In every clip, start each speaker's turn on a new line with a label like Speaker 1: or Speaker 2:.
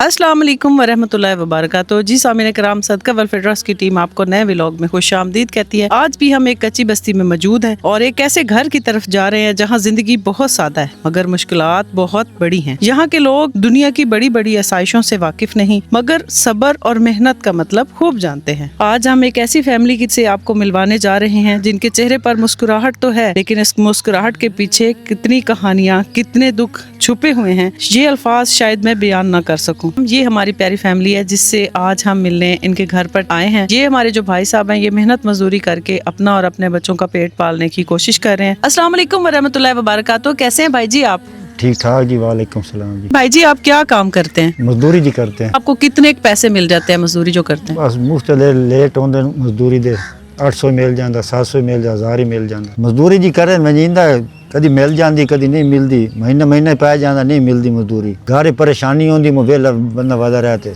Speaker 1: अस्सलाम वालेकुम वरहमतुल्लाहि वबरकातुहू। जी सामीन कराम, सदका वेलफेयर ट्रस्ट की टीम आपको नए व्लॉग में खुश आमदीद कहती है। आज भी हम एक कच्ची बस्ती में मौजूद हैं और एक ऐसे घर की तरफ जा रहे हैं जहां जिंदगी बहुत सादा है मगर मुश्किलात बहुत बड़ी हैं। यहाँ के लोग दुनिया की बड़ी बड़ी आसाइशों से वाकिफ नहीं मगर सब्र और मेहनत का मतलब खूब जानते हैं। आज हम एक ऐसी फैमिली से आपको मिलवाने जा रहे हैं जिनके चेहरे पर मुस्कुराहट तो है, लेकिन इस मुस्कुराहट के पीछे कितनी कहानियाँ, कितने दुख छुपे हुए हैं, ये अल्फाज शायद मैं बयान न कर सकूं। ये हमारी प्यारी फैमिली है जिससे आज हम मिलने इनके घर पर आए हैं। ये हमारे जो भाई साहब हैं, ये मेहनत मजदूरी करके अपना और अपने बच्चों का पेट पालने की कोशिश कर रहे हैं। अस्सलाम वालेकुम वरहमतुल्लाहि वबरकातुहू। कैसे हैं भाई जी आप?
Speaker 2: ठीक ठाक जी, वालेकुम सलाम जी।
Speaker 1: भाई जी आप क्या काम करते हैं?
Speaker 2: मजदूरी जी करते हैं।
Speaker 1: आपको कितने पैसे मिल जाते हैं मजदूरी जो करते हैं?
Speaker 2: बस मुफ्त लेट होंदे मजदूरी दे 800 मिल जाता, 700 मिल जा, 1000 ही मिल जाता। मजदूरी जी करे मजींदा कदी मिल जाती कदी नहीं मिलती, महीने महीने पै जाता, नहीं मिलती मजदूरी। घर परेशानी होंदी वेला बंदा वादा रहते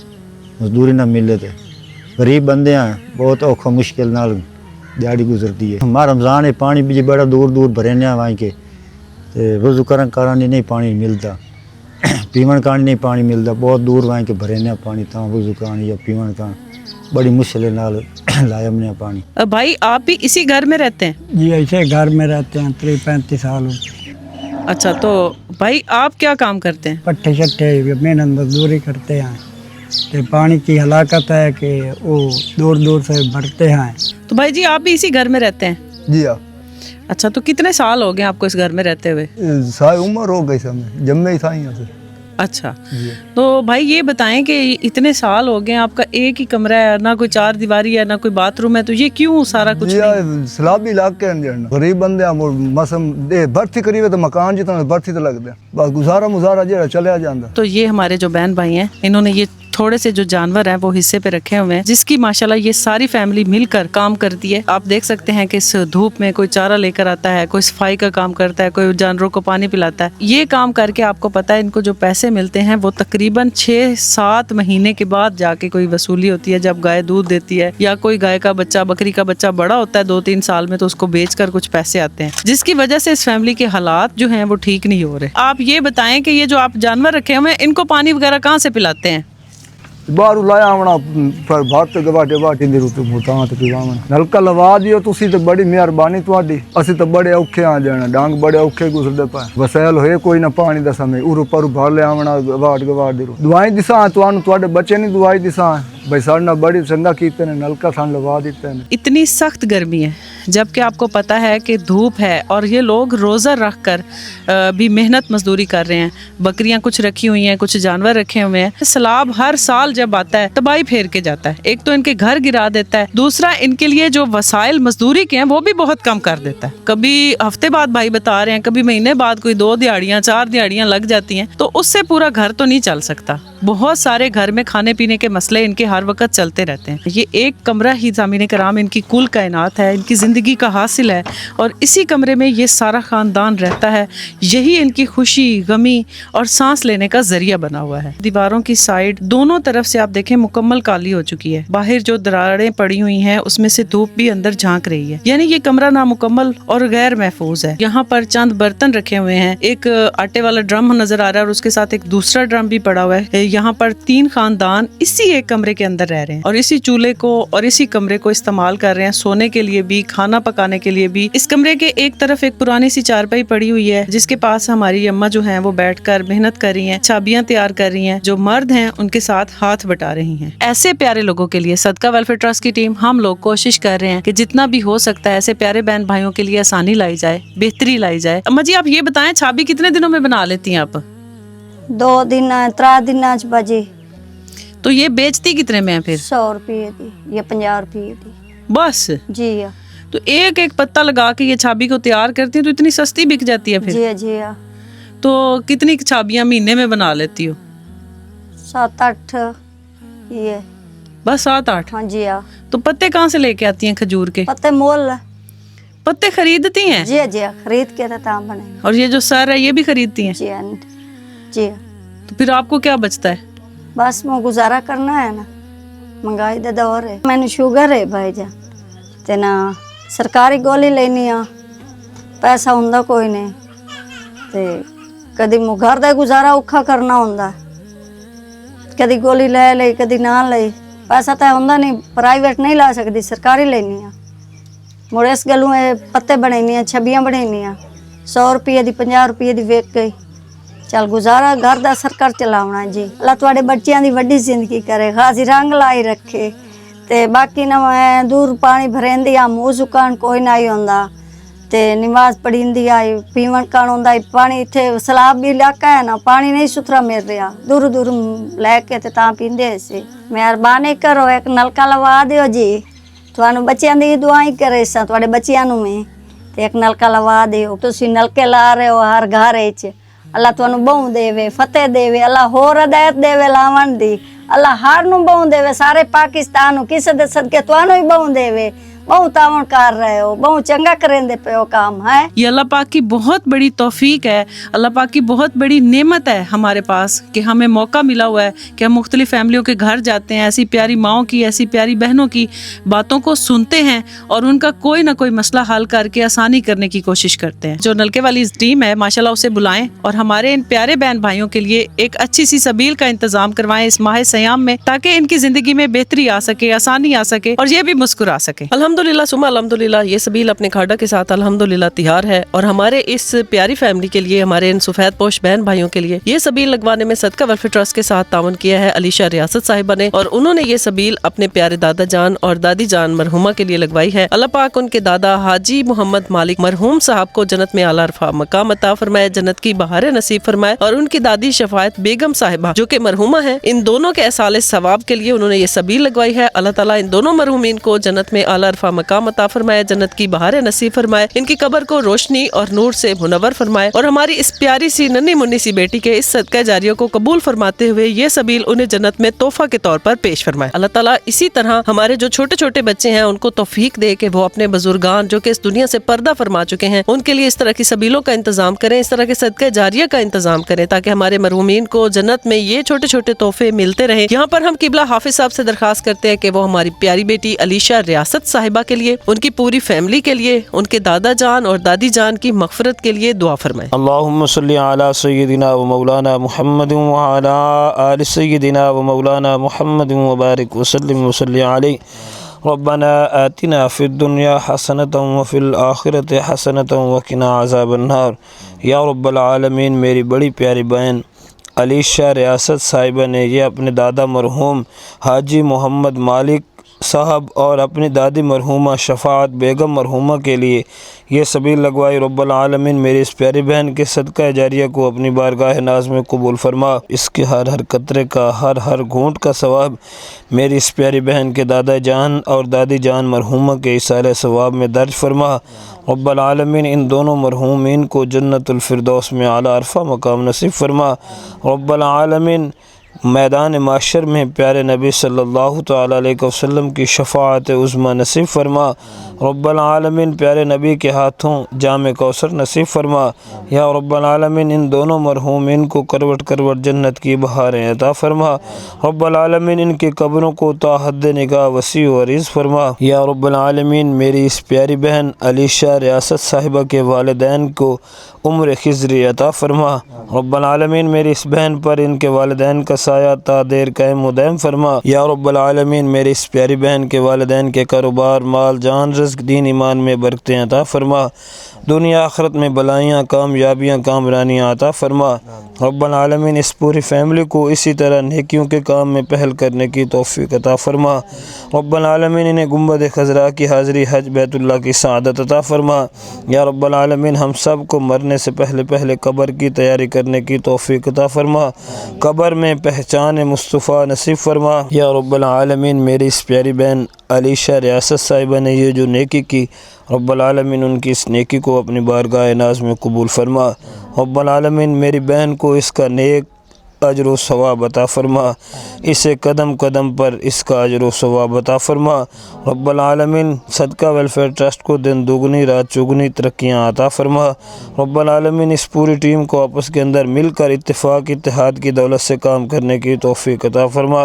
Speaker 2: मजदूरी ना मिले तो गरीब बंदे हैं, बहुत औखा मुश्किल नाल दिहाड़ी गुजरती है। हमारा रमज़ान है, पानी भी बड़ा दूर दूर भरे वहीं के वजू करन करानी नहीं पानी मिलता, पीवन का नहीं पानी मिलता, बहुत दूर वहीं के भरे पानी था वजू का या पीवन का बड़ी मुश्किल नाल लाया हमने पानी।
Speaker 1: भाई आप भी इसी घर में रहते हैं?
Speaker 3: जी ऐसे घर में रहते हैं 35 साल हो।
Speaker 1: अच्छा, तो भाई आप क्या काम करते हैं?
Speaker 3: पट्टे शट्टे मेहनत मजदूरी करते हैं। तो पानी की हलाकत है कि वो दूर दूर से भरते हैं।
Speaker 1: तो भाई जी आप भी इसी घर में रहते हैं?
Speaker 4: जी हाँ,
Speaker 1: अच्छा, तो कितने साल हो गए आपको इस घर में रहते हुए?
Speaker 4: सारी उम्र हो गई समय, जब में ही था यहाँ से।
Speaker 1: अच्छा, तो भाई ये बताएं कि इतने साल हो गए, आपका एक ही कमरा है, ना कोई चार दीवारी है, ना कोई बाथरूम है, तो ये क्यों सारा कुछ
Speaker 4: जी
Speaker 1: नहीं?
Speaker 4: सलाबी इलाके हैं, गरीब बंदे हैं, मसम भर्ती करीब तो मकान जितना भर्ती तो लगते हैं, बस गुजारा मुजारा जो चलिया जाता।
Speaker 1: तो ये हमारे जो बहन भाई हैं, इन्होंने ये थोड़े से जो जानवर हैं वो हिस्से पे रखे हुए हैं, जिसकी माशाल्लाह ये सारी फैमिली मिलकर काम करती है। आप देख सकते हैं कि इस धूप में कोई चारा लेकर आता है, कोई सफाई का काम करता है, कोई जानवरों को पानी पिलाता है। ये काम करके आपको पता है इनको जो पैसे मिलते हैं वो तकरीबन 6-7 महीने के बाद जाके कोई वसूली होती है। जब गाय दूध देती है या कोई गाय का बच्चा, बकरी का बच्चा बड़ा होता है 2-3 साल में, तो उसको बेचकर कुछ पैसे आते हैं, जिसकी वजह से इस फैमिली के हालात जो हैं वो ठीक नहीं हो रहे। आप ये बताएं कि ये जो आप जानवर रखे हुए हैं, इनको पानी वगैरह कहाँ से पिलाते हैं?
Speaker 4: बाहर लाया आना पर भारत गवाटे वाटी दी रुत मुता ते पिवावन नलका लवा दियो तुसी ते बड़ी मेहरबानी तुहाडी। असी तो बड़े औखे आ जाना, डांग बड़े औखे गुजरदे पाए, वसैल होए कोई ना पानी दा समय उरु पर भर ले आवना गवाट दी रुत। दवाई दिसा तुहानू तुहाडे बच्चे नहीं दवाई दिसा भाई साडे नाल बड़ी चंगा कीते ने, नलका थान लवा दिते ने।
Speaker 1: इतनी सख्त गर्मी है, जबकि आपको पता है कि धूप है और ये लोग रोज़ा रख कर भी मेहनत मजदूरी कर रहे हैं। बकरियां कुछ रखी हुई हैं, कुछ जानवर रखे हुए हैं। सैलाब हर साल जब आता है तबाही फेर के जाता है। एक तो इनके घर गिरा देता है, दूसरा इनके लिए जो वसाइल मजदूरी के हैं वो भी बहुत कम कर देता है। कभी हफ्ते बाद भाई बता रहे हैं, कभी महीने बाद कोई 2 दिहाड़ियाँ 4 दिहाड़ियाँ लग जाती हैं, तो उससे पूरा घर तो नहीं चल सकता। बहुत सारे घर में खाने पीने के मसले इनके हर वक्त चलते रहते हैं। ये एक कमरा ही ज़मीन कराम इनकी कुल कायनात है, इनकी ज़िंदगी का हासिल है, और इसी कमरे में ये सारा ख़ानदान रहता है। यही इनकी खुशी, गमी और सांस लेने का जरिया बना हुआ है। दीवारों की साइड दोनों तरफ से आप देखें मुकम्मल काली हो चुकी है। बाहर जो दरारें पड़ी हुई हैं उसमें से धूप भी अंदर झांक रही है, यानी ये कमरा नामुकम्मल और गैर महफूज है। यहाँ पर चंद बर्तन रखे हुए हैं, एक आटे वाला ड्रम नजर आ रहा है और उसके साथ एक दूसरा ड्रम भी पड़ा हुआ है। यहाँ पर 3 खानदान इसी एक कमरे के अंदर रह रहे हैं और इसी चूल्हे को और इसी कमरे को इस्तेमाल कर रहे हैं, सोने के लिए भी, खाना पकाने के लिए भी। इस कमरे के एक तरफ एक पुरानी सी चारपाई पड़ी हुई है जिसके पास हमारी अम्मा जो हैं वो बैठकर मेहनत कर रही हैं, चाबियां तैयार कर रही हैं। जो मर्द हैं उनके साथ हाथ बटा रही हैं। ऐसे प्यारे लोगों के लिए सदका वेलफेयर ट्रस्ट की टीम, हम लोग कोशिश कर रहे हैं कि जितना भी हो सकता है ऐसे प्यारे बहन भाइयों के लिए आसानी लाई जाए, बेहतरी लाई जाए। अम्मा जी आप ये बताएं, चाबी कितने दिनों में बना लेती हैं आप?
Speaker 5: 2 दिन 3 दिन बजे।
Speaker 1: तो ये बेचती कितने में है फिर?
Speaker 5: 100 रुपये दी या 50 रुपये दी
Speaker 1: बस।
Speaker 5: जी हाँ।
Speaker 1: तो एक एक पत्ता लगा के ये चाबी को तैयार करती है तो इतनी सस्ती बिक जाती है फिर?
Speaker 5: जी हाँ, जी हाँ।
Speaker 1: तो कितनी चाबियां महीने में बना लेती हो?
Speaker 5: 7-8 ये।
Speaker 1: बस 7-8?
Speaker 5: हाँ जी हाँ।
Speaker 1: तो पत्ते कहाँ से लेके आती हैं खजूर के?
Speaker 5: पत्ते मोल।
Speaker 1: पत्ते खरीदती हैं?
Speaker 5: जी हाँ, जी हाँ, खरीद के तो बने।
Speaker 1: और ये जो सर है ये भी खरीदती हैं?
Speaker 5: जी हाँ, जी हाँ।
Speaker 1: तो फिर आपको क्या बचता है?
Speaker 5: बस मैं गुजारा करना है ना, महंगाई का दौर है। मैंने शुगर है भाईजान, ते ना सरकारी गोली लेनी आ, पैसा हुंदा कोई नहीं, ते कदी घर का गुजारा औखा करना हुंदा। ਕਦੀ ਗੋਲੀ ਲੈ ਲਈ ਕਦੀ ਨਾ ਲਈ। ਪੈਸਾ ਤਾਂ ਹੁੰਦਾ ਨਹੀਂ, ਪ੍ਰਾਈਵੇਟ ਨਹੀਂ ਲਾ ਸਕਦੀ, ਸਰਕਾਰੀ ਲੈਣੀ ਆ। ਮੁੜ ਇਸ ਗੱਲੋਂ ਇਹ ਪੱਤੇ ਬਣਾਈਆਂ, ਛੱਬੀਆਂ ਬਣਾਈਆਂ, 100 ਰੁਪਏ ਦੀ 50 ਰੁਪਏ ਦੀ ਵੇਚ ਗਈ। ਚੱਲ ਗੁਜ਼ਾਰਾ ਘਰ ਦਾ ਸਰਕਾਰ ਚਲਾਉਣਾ ਜੀ। ਅੱਲਾ ਤੁਹਾਡੇ ਬੱਚਿਆਂ ਦੀ ਵੱਡੀ ਜ਼ਿੰਦਗੀ ਕਰੇ, ਖਾਸੀ ਰੰਗ ਲਾਈ ਰੱਖੇ। ਤੇ ਬਾਕੀ ਨਾ ਮੈਂ ਦੂਰ ਪਾਣੀ ਭਰੇਂਦੀ ਆ, ਮੂੰਹ ਸੁਕਾਣ ਕੋਈ ਨਾ ਹੀ ਹੁੰਦਾ ਤੇ ਨਮਾਜ਼ ਪੜੀਂਦੀ ਆਈ, ਪੀਵਣ ਕਾਣ ਹੁੰਦਾ ਪਾਣੀ। ਇੱਥੇ ਸਲਾਬ ਵੀ ਇਲਾਕਾ ਹੈ ਨਾ, ਪਾਣੀ ਨਹੀਂ ਸੁਥਰਾ ਮਿਲ ਰਿਹਾ, ਦੂਰ ਦੂਰ ਲੈ ਕੇ ਤੇ ਤਾਂ ਪੀਂਦੇ ਸੀ। ਮਿਹਰਬਾਨੀ ਕਰੋ ਇੱਕ ਨਲਕਾ ਲਵਾ ਦਿਓ ਜੀ, ਤੁਹਾਨੂੰ ਬੱਚਿਆਂ ਦੀ ਦੁਆ ਹੀ ਕਰੇ ਸਾਂ, ਤੁਹਾਡੇ ਬੱਚਿਆਂ ਨੂੰ ਵੀ ਤੇ ਇੱਕ ਨਲਕਾ ਲਵਾ ਦਿਓ। ਤੁਸੀਂ ਨਲਕੇ ਲਾ ਰਹੇ ਹੋ ਹਰ ਘਰ ਵਿੱਚ, ਅੱਲਾ ਤੁਹਾਨੂੰ ਬਹੁ ਦੇਵੇ, ਫਤਿਹ ਦੇਵੇ, ਅੱਲਾ ਹੋਰ ਹਦਾਇਤ ਦੇਵੇ ਲਾਵਣ ਦੀ, ਅੱਲਾ ਹਰ ਨੂੰ ਬਹੁ ਦੇਵੇ, ਸਾਰੇ ਪਾਕਿस्तान ਨੂੰ ਕਿਸੇ ਦੇ ਸਦਕੇ ਤੁਹਾਨੂੰ ਹੀ ਬਹੁ ਦੇਵੇ। बहुत तावन कर रहे हो, बहुत चंगा करेंदे पे हो काम है।
Speaker 1: ये अल्लाह पाक की बहुत बड़ी तौफीक है, अल्लाह पाक की बहुत बड़ी नेमत है हमारे पास कि हमें मौका मिला हुआ है कि हम मुख्तलिफ फैमिलियों के घर जाते हैं, ऐसी प्यारी माओं की, ऐसी प्यारी बहनों की बातों को सुनते हैं और उनका कोई ना कोई मसला हल करके आसानी करने की कोशिश करते हैं। जो नलके वाली टीम है माशाल्लाह उसे बुलाएं और हमारे इन प्यारे बहन भाइयों के लिए एक अच्छी सी सबील का इंतजाम करवाएं इस माह सयाम में, ताकि इनकी जिंदगी में बेहतरी आ सके, आसानी आ सके और ये भी मुस्कुरा सके।
Speaker 6: अल्हम्दुलिल्लाह सुमा अल्हम्दुलिल्लाह, ये सबील अपने खाड़ा के साथ अल्हम्दुलिल्लाह तैयार है और हमारे इस प्यारी फैमिली के लिए, हमारे इन सफेद पोश बहन भाइयों के लिए ये सबील लगवाने में सदका वेलफेयर ट्रस्ट के साथ तावन किया है अलीशा रियासत साहिबा ने, और उन्होंने ये सबील अपने प्यारे दादा जान और दादी जान मरहुमा के लिए लगवाई है। अल्लाह पाक उनके दादा हाजी मोहम्मद मालिक मरहूम साहब को जन्नत में आला रफा मकाम अता फरमाए, जन्नत की बहारें नसीब फरमाए, और उनकी दादी शफायत बेगम साहिबा जो कि मरहुमा है, इन दोनों के एहसाले सवाब के लिए उन्होंने ये सबील लगवाई है। अल्लाह ताला इन दोनों मरहुमीन को जन्नत में आला रफा मकाम अता फरमाए, जन्नत की बहारें नसीब फरमाए, इनकी कब्र को रोशनी और नूर से मुनव्वर फरमाए, और हमारी इस प्यारी सी नन्ही मुन्नी सी बेटी के इस सदका जारिया को कबूल फरमाते हुए ये सबील उन्हें जन्नत में तोहफा के तौर पर पेश फरमाए। अल्लाह ताला इसी तरह हमारे जो छोटे छोटे बच्चे हैं उनको तौफीक दे कि वो अपने बुजुर्गान जो कि इस दुनिया से पर्दा फरमा चुके हैं उनके लिए इस तरह की सबीलों का इंतजाम करें, इस तरह के सदका जारिया का इंतजाम करें, ताकि हमारे मरहूमीन को जन्नत में ये छोटे छोटे तोहफे मिलते रहें। यहाँ पर हम किबला हाफिज साहब से दरखास्त करते हैं कि वो हमारी प्यारी बेटी अलीशा रियासत साहिबा के लिए, उनकी पूरी फैमिली के लिए, उनके दादा जान और दादी जान की मगफरत के लिए दुआ फरमाएं।
Speaker 7: अल्लाहुम्मा सल्ली अला सय्यिदिना व मौलाना मुहम्मद व अला आलि सय्यिदिना व मौलाना मुहम्मद व बारिक व सल्लिम व सल्ली अलैहि। रब्बना आतिना फिद दुनिया हसनतन व फिल आखिरति हसनतन व किना अज़ाबन्नार। या रब्बल आलमीन, मेरी बड़ी प्यारी बहन अलीशा रियासत साहिबा ने ये अपने दादा मरहूम हाजी मोहम्मद मालिक साहब और अपनी दादी मरहूमा शफाअत बेगम मरहूमा के लिए ये सबील लगवाई। रब्बुल आलमीन, मेरी इस प्यारी बहन के सदका जारिया को अपनी बारगाह नाज में कबूल फरमा, इसके हर हर कतरे का, हर हर घूंट का सवाब मेरी इस प्यारी बहन के दादा जान और दादी जान मरहूमा के इसाले सवाब में दर्ज फरमा। रब्बुल आलमीन, इन दोनों मरहूमीन को जन्नतुल फिरदौस में आला अरफा मकाम नसीब फरमा। रब्बुल आलमीन, मैदान माशर में प्यारे नबी सल्लल्लाहु तआला अलैहि वसल्लम की शफाअत उज़्मा नसीब फरमा। रब्बुल आलमीन, प्यारे नबी के हाथों जाम कौसर नसीब फरमा। या रब्बुल आलमीन, इन दोनों मरहूमिन को करवट करवट जन्नत की बहारें अता फरमा। रब्बुल आलमीन, इनकी कब्रों को ता हद निगाह वसी व अरीज़ फरमा। या रब्बुल आलमीन, मेरी इस प्यारी बहन अलीशा रियासत साहिबा के वालिदैन को उम्र खिज़री अता फरमा। रब्बुल आलमीन, मेरी इस बहन पर इनके वालिदैन का साया ता देर कायम मुदायम फरमा। या रब्बुल आलमीन, मेरी इस प्यारी बहन के वालिदैन के कारोबार, माल, जान, रिज़्क़, दीन, ईमान में बरकतें अता फरमा। दुनिया आखिरत में भलाइयाँ, कामयाबियाँ, कामरानियाँ अता फरमा। रब्बुल आलमीन, इस पूरी फैमिली को इसी तरह नेकियों के काम में पहल करने की तौफीक अता फरमा। रब्बुल आलमीन, इन्हें गुंबद खज़रा की हाज़री, हज बैतुल्लाह की सआदत अता फरमा। या रब्बुल आलमीन, हम सब को मरने से पहले पहले कब्र की तैयारी करने की तौफीक अता फरमा। कब्र में पहचान मुस्तफ़ा नसीब फरमा। या रब्बुल आलमीन, मेरी इस प्यारी बहन अलीशा रियासत साहिबा ने ये जो नेकी की, रब्बुल आलमीन उनकी इस नेकी को अपनी बारगाह नाज में कबूल फरमा। रब्बुल आलमीन, मेरी बहन को इसका नेक अजर व सवाब अता फरमा, इसे कदम कदम पर इसका अजर व सवाब अता फरमा। रब्बुल आलमीन, सदका वेलफेयर ट्रस्ट को दिन दुगनी रात चौगुनी तरक्कियाँ अता फरमा। रब्बुल आलमीन, इस पूरी टीम को आपस के अंदर मिलकर इत्तेफाक इत्तेहाद की दौलत से काम करने की तौफीक अता फरमा।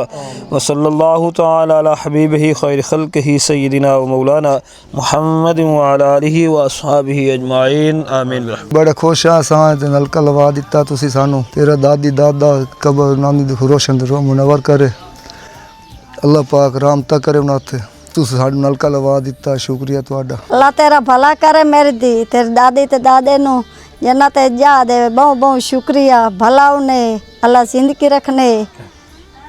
Speaker 7: व सल्लल्लाहु तआला अला हबीबिही खैर खल्क़िही सय्यिदिना व मौलाना मुहम्मद व अला आलिही व अस्हाबिही अजमाइन, आमीन।
Speaker 4: बड़े खुश हाँ सां ते नलका लवा दिता तुसी सानू, तेरा दादी दादा कबर नानी रोशन रो मुनवर करे अल्लाह पाक रामता करे उन्हें तुस साडू नलका लवा दिता शुक्रिया तुहाडा
Speaker 5: अल्लाह तेरा भला करे मेरी दी तेरे दादी ते दादे नु जन्नत जा दे बहुत बहुत शुक्रिया भला उन्हें अल्लाह जिंदगी रखने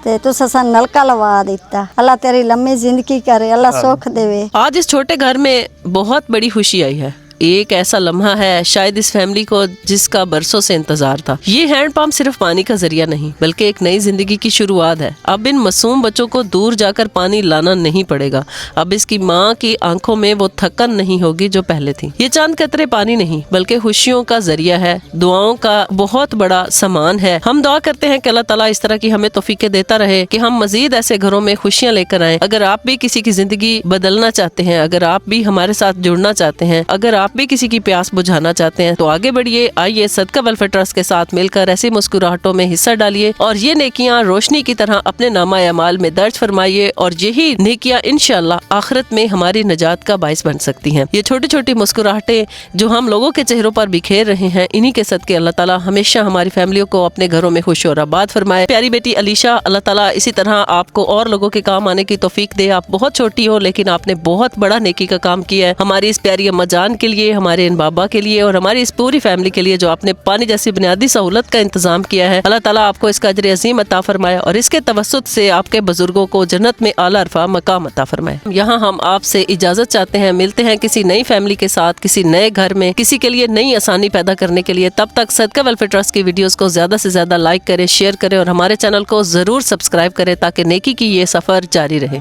Speaker 5: ते तुस असा नलका लवा दिता अल्लाह तेरी लंबी जिंदगी करे अल्लाह सुख देवे।
Speaker 6: आज इस छोटे घर में बहुत बड़ी खुशी आई है। एक ऐसा लम्हा है शायद इस फैमिली को जिसका बरसों से इंतजार था। ये हैंड पंप सिर्फ पानी का जरिया नहीं बल्कि एक नई जिंदगी की शुरुआत है। अब इन मासूम बच्चों को दूर जाकर पानी लाना नहीं पड़ेगा। अब इसकी माँ की आंखों में वो थकन नहीं होगी जो पहले थी। ये चंद कतरे पानी नहीं बल्कि खुशियों का जरिया है, दुआओं का बहुत बड़ा सामान है। हम दुआ करते हैं कि अल्लाह ताला इस तरह की हमें तौफीकें देता रहे कि हम मजीद ऐसे घरों में खुशियाँ लेकर आए। अगर आप भी किसी की जिंदगी बदलना चाहते हैं, अगर आप भी हमारे साथ जुड़ना चाहते हैं, अगर आप भी किसी की प्यास बुझाना चाहते हैं तो आगे बढ़िए। आइए सदका वेलफेयर ट्रस्ट के साथ मिलकर ऐसी मुस्कुराहटों में हिस्सा डालिए और ये नेकियां रोशनी की तरह अपने नामा अमाल में दर्ज फरमाइए और यही नेकियां इंशाअल्लाह आखिरत में हमारी नजात का बाइस बन सकती हैं। ये छोटी छोटी मुस्कुराहटें जो हम लोगों के चेहरों पर बिखेर रहे हैं, इन्हीं के सदके अल्लाह ताला हमेशा हमारी फैमिलियों को अपने घरों में खुश और आबाद फरमाए। प्यारी बेटी अलीशा, अल्लाह ताला इसी तरह आपको और लोगों के काम आने की तौफीक दे। आप बहुत छोटी हो लेकिन आपने बहुत बड़ा नेकी का काम किया है हमारी इस प्यारी अम्मा जान के लिए, हमारे इन बाबा के लिए और हमारी इस पूरी फैमिली के लिए जो आपने पानी जैसी बुनियादी सहूलत का इंतजाम किया है। अल्लाह ताला आपको इसका अजर अजीम अता फरमाए और इसके तवस्सुत से आपके बुजुर्गों को जन्नत में आला अरफा मकाम अता फरमाए। यहाँ हम आपसे इजाजत चाहते हैं। मिलते हैं किसी नई फैमिली के साथ, किसी नए घर में, किसी के लिए नई आसानी पैदा करने के लिए। तब तक सदका वेलफेयर ट्रस्ट की वीडियोस को ज्यादा से ज्यादा लाइक करें, शेयर करें और हमारे चैनल को जरूर सब्सक्राइब करें ताकि नेकी की ये सफर जारी रहे।